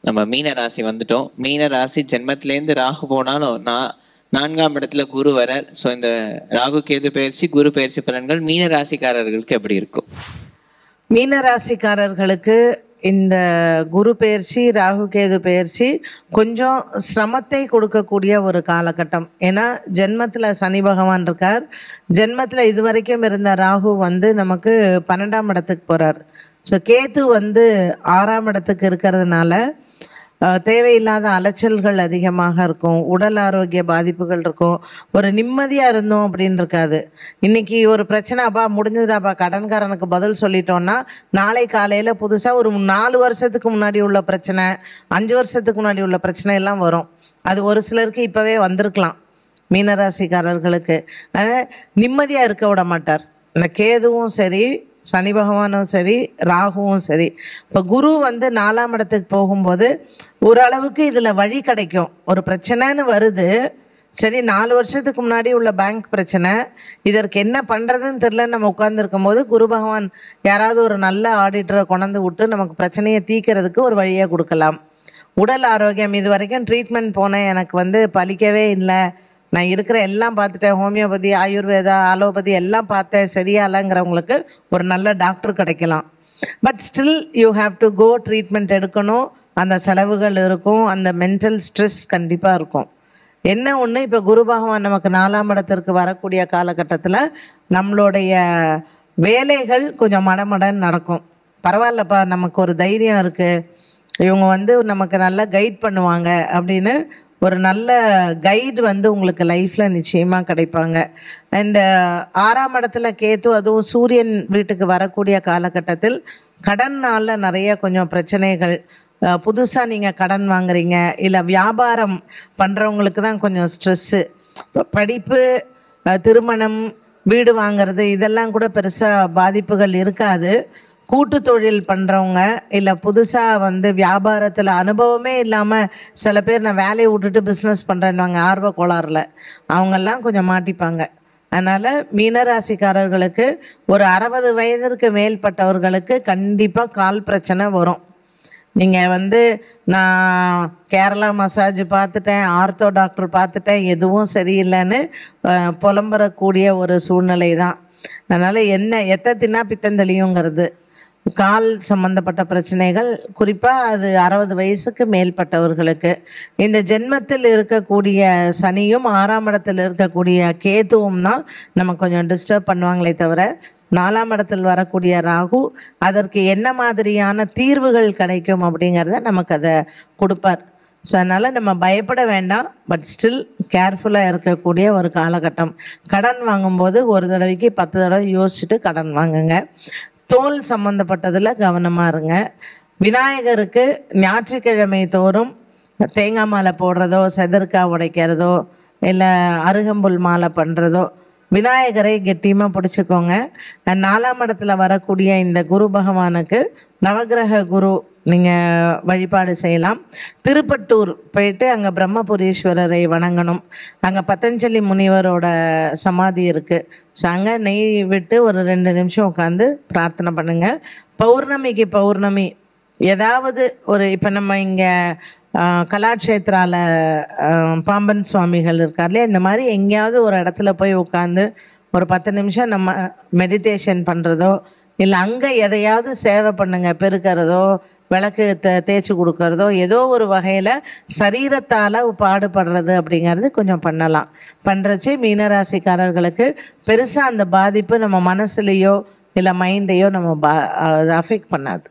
நம்ம மீன ராசி வந்துட்டோம். மீன ராசி ஜென்மத்திலேருந்து ராகு போனாலும் நான்காம் இடத்துல குரு வரார். ஸோ இந்த ராகு கேது பயிற்சி குரு பயிற்சி பலன்கள் மீன ராசிக்காரர்களுக்கு எப்படி இருக்கும்? மீன ராசிக்காரர்களுக்கு இந்த குரு பயிற்சி ராகு கேது பயிற்சி கொஞ்சம் சிரமத்தை கொடுக்கக்கூடிய ஒரு காலகட்டம். ஏன்னா ஜென்மத்தில் சனி பகவான் இருக்கார். ஜென்மத்தில் இது வரைக்கும் இருந்த ராகு வந்து நமக்கு 12ஆம் இடத்துக்கு போகிறார். ஸோ கேது வந்து 6ஆம் இடத்துக்கு இருக்கிறதுனால தேவையில்லாத அலைச்சல்கள் அதிகமாக இருக்கும், உடல் ஆரோக்கிய பாதிப்புகள் இருக்கும், ஒரு நிம்மதியாக இருந்தோம் அப்படின்னு இருக்காது. இன்றைக்கி ஒரு பிரச்சனைப்பா முடிஞ்சதுடாப்பா கடன்காரனுக்கு பதில் சொல்லிட்டோன்னா நாளை காலையில் புதுசாக ஒரு 4 வருஷத்துக்கு முன்னாடி உள்ள பிரச்சனை, 5 வருஷத்துக்கு முன்னாடி உள்ள பிரச்சனை எல்லாம் வரும். அது ஒரு சிலருக்கு இப்போவே வந்திருக்கலாம். மீனராசிக்காரர்களுக்கு நிம்மதியாக இருக்க விட மாட்டார். இந்த கேதுவும் சரி, சனி பகவானும் சரி, ராகுவும் சரி. இப்போ குரு வந்து 4ஆம் இடத்துக்கு போகும்போது ஓரளவுக்கு இதில் வழி கிடைக்கும். ஒரு பிரச்சனைன்னு வருது, சரி 4 வருஷத்துக்கு முன்னாடி உள்ள பேங்க் பிரச்சனை, இதற்கு என்ன பண்ணுறதுன்னு தெரில நம்ம உட்காந்துருக்கும் போது குரு பகவான் யாராவது ஒரு நல்ல ஆடிட்டரை கொண்டு விட்டு நமக்கு பிரச்சனையை தீர்க்கிறதுக்கு ஒரு வழியை கொடுக்கலாம். உடல் ஆரோக்கியம், இது வரைக்கும் ட்ரீட்மெண்ட் போனேன், எனக்கு வந்து பலிக்கவே இல்லை, நான் இருக்கிற எல்லாம் பார்த்துட்டேன், ஹோமியோபதி, ஆயுர்வேதா, அலோபதி எல்லாம் பார்த்தேன், சரியாலங்கிறவங்களுக்கு ஒரு நல்ல டாக்டர் கிடைக்கலாம். But still you have to go, treatment எடுக்கணும், அந்த செலவுகள் இருக்கும், அந்த மென்டல் ஸ்ட்ரெஸ் கண்டிப்பாக இருக்கும். என்ன ஒன்று, இப்போ குரு பகவான் நமக்கு 4ஆம் இடத்திற்கு வரக்கூடிய காலகட்டத்தில் நம்மளுடைய வேலைகள் கொஞ்சம் மடமடன்னு நடக்கும். பரவாயில்லப்பா, நமக்கு ஒரு தைரியம் இருக்குது, இவங்க வந்து நமக்கு நல்லா கைட் பண்ணுவாங்க அப்படின்னு ஒரு நல்ல கைடு வந்து உங்களுக்கு லைஃப்பில் நிச்சயமாக கிடைப்பாங்க. அண்டு 6ஆம் இடத்துல கேத்து, அதுவும் சூரியன் வீட்டுக்கு வரக்கூடிய காலகட்டத்தில் கடனால் நிறைய கொஞ்சம் பிரச்சனைகள். புதுசாக நீங்கள் கடன் வாங்குறீங்க, இல்லை வியாபாரம் பண்ணுறவங்களுக்கு தான் கொஞ்சம் ஸ்ட்ரெஸ்ஸு. படிப்பு, திருமணம், வீடு வாங்கிறது இதெல்லாம் கூட பெருசாக பாதிப்புகள் இருக்காது. கூட்டு தொழில் பண்ணுறவங்க, இல்லை புதுசாக வந்து வியாபாரத்தில் அனுபவமே இல்லாமல் சில பேர் நான் வேலையை விட்டுட்டு பிஸ்னஸ் பண்ணுறேன்னுவாங்க ஆர்வ கோளாறில், அவங்கெல்லாம் கொஞ்சம் மாட்டிப்பாங்க. அதனால் மீனராசிக்காரர்களுக்கு ஒரு 60 வயதிற்கு மேற்பட்டவர்களுக்கு கண்டிப்பாக கால் பிரச்சனை வரும். நீங்கள் வந்து நான் கேரளா மசாஜ் பார்த்துட்டேன், ஆர்த்தோ டாக்டர் பார்த்துட்டேன், எதுவும் சரியில்லைன்னு புலம்புறக்கூடிய ஒரு சூழ்நிலை தான். அதனால் எத்தை தின்னா பித்தந்தளியுங்கிறது கால் சம்பந்தப்பட்ட பிரச்சனைகள், குறிப்பாக அது 60 வயசுக்கு மேற்பட்டவர்களுக்கு. இந்த ஜென்மத்தில் இருக்கக்கூடிய சனியும் 6ஆம் இடத்தில் இருக்கக்கூடிய கேதுவும் தான் நம்ம கொஞ்சம் டிஸ்டர்ப் பண்ணுவாங்களே தவிர, 4ஆம் இடத்தில் வரக்கூடிய ராகு அதற்கு என்ன மாதிரியான தீர்வுகள் கிடைக்கும் அப்படிங்கிறத நமக்கு அதை கொடுப்பார். ஸோ அதனால் நம்ம பயப்பட வேண்டாம். பட் ஸ்டில் கேர்ஃபுல்லாக இருக்கக்கூடிய ஒரு காலகட்டம். கடன் வாங்கும்போது ஒரு தடவைக்கு 10 தடவை யோசிச்சுட்டு கடன் வாங்குங்க. தோல் சம்மந்தப்பட்டதில் கவனமாக இருங்க. விநாயகருக்கு ஞாயிற்றுக்கிழமை தோறும் தேங்காய் மாலை போடுறதோ, செதற்காய் உடைக்கிறதோ, இல்லை அருகம்புல் மாலை பண்ணுறதோ, விநாயகரை கெட்டியமாக பிடிச்சிக்கோங்க. 4ஆம் இடத்துல வரக்கூடிய இந்த குரு பகவானுக்கு நவகிரக குரு நீங்கள் வழிபாடு செய்யலாம். திருப்பட்டூர் போயிட்டு அங்கே பிரம்மபுரீஸ்வரரை வணங்கணும். அங்கே பதஞ்சலி முனிவரோட சமாதி இருக்குது. ஸோ அங்கே நெய் விட்டு ஒரு 2 நிமிஷம் உட்காந்து பிரார்த்தனை பண்ணுங்கள். பௌர்ணமிக்கு பௌர்ணமி ஏதாவது ஒரு, இப்போ நம்ம இங்கே கலாட்சேத்ராவில் பாம்பன் சுவாமிகள் இருக்கார்லையே, இந்த மாதிரி எங்கேயாவது ஒரு இடத்துல போய் உட்காந்து ஒரு 10 நிமிஷம் நம்ம மெடிடேஷன் பண்ணுறதோ, இல்லை அங்கே எதையாவது சேவை பண்ணுங்கள், பெருக்கிறதோ, விளக்கு தேய்ச்சி கொடுக்கறதோ, ஏதோ ஒரு வகையில் சரீரத்தால் பாடுபடுறது அப்படிங்கிறது கொஞ்சம் பண்ணலாம். பண்ணுறச்சு மீனராசிக்காரர்களுக்கு பெருசாக அந்த பாதிப்பு நம்ம மனசுலேயோ இல்லை மைண்டையோ நம்ம அஃபெக்ட் பண்ணாது.